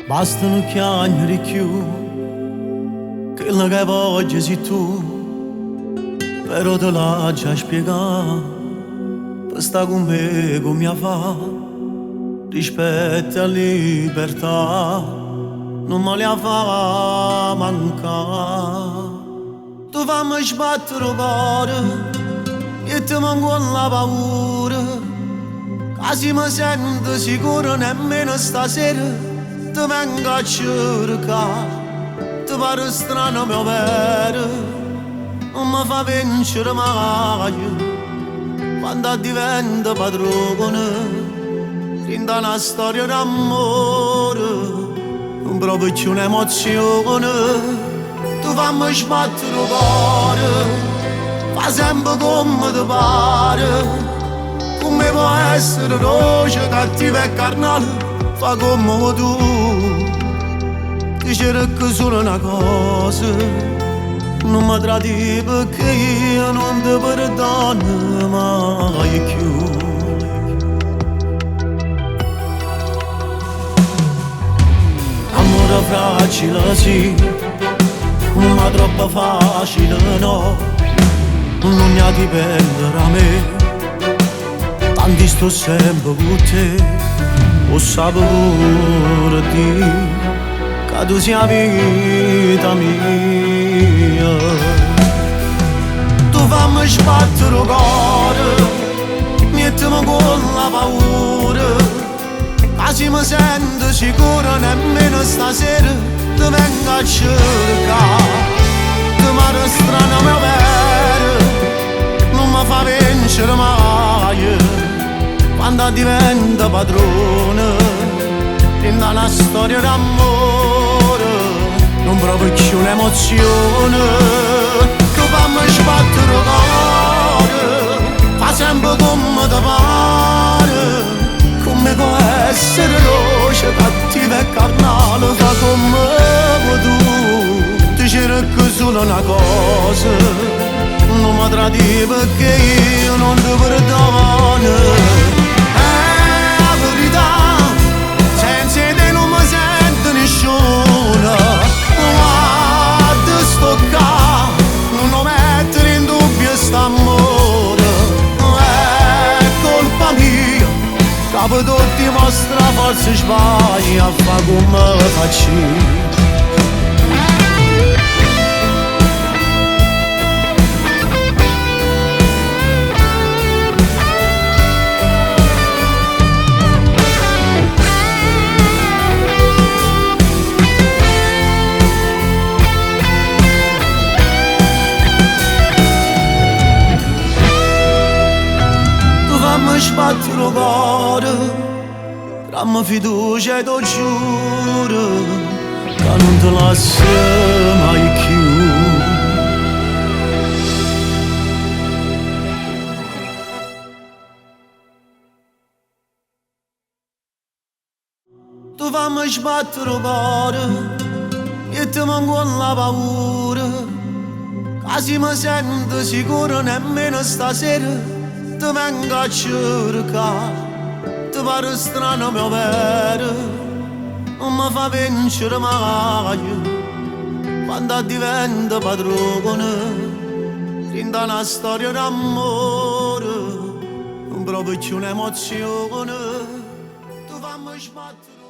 Bastano chiagnere più, quello che voglio sei tu, però te l'ho già spiegato, per sta con me come fa, rispetto a libertà, non me la fa mancare. Tu fammi sbattere il cuore, e ti manco la paura, quasi mi sento sicuro nemmeno stasera. Ti vengo a cercare, ti pare strano mio vero, non mi fa vincere mai, quando diventa padrone, rinda una storia d'amore, non proprio più un'emozione, tu fammi sbattere il cuore, fa sempre come ti pare, come può essere dolce, cattiva e carnale. Fa come tu, ti cerco solo una cosa, non mi tradi perché io non ti perdono mai più. Amore fragile sì, ma troppo facile no, non ne dipende da me, tanti sto sempre con te. Ho saputo di che tu sia vita mia. Tu fammi sbattere il cuore, mettimi con la paura, quasi mi sento sicuro nemmeno stasera ti vengo a cercare. Ti pare strano mio vero, non mi fa vincere mai, quando diventa padrone, rinda una storia d'amore, non proprio più un'emozione, che fammi sbattere il cuore, fa sempre come ti pare, come può essere dolce, cattiva e carnale, fa come tu, ti cerco solo una cosa, non mi tradi perché io non ti perdono. Senza te non mi sento nessuno, guarda sto qua, non lo mettere in dubbio st'amore, è colpa mia, capo tutti mostra forse sbaglia, fa come faccio. Sbattere il cuore, dammi fiducia e ti giuro che non ti lascio mai più. Tu fammi sbattere il cuore, e ti manco la paura, quasi mi sento sicuro nemmeno stasera ti vengo a cercare, ti pare strano mio vero, non mi fa vincere mai, quando diventa padrone, rinda una storia d'amore, non proprio più un'emozione, tu fammi sbattere.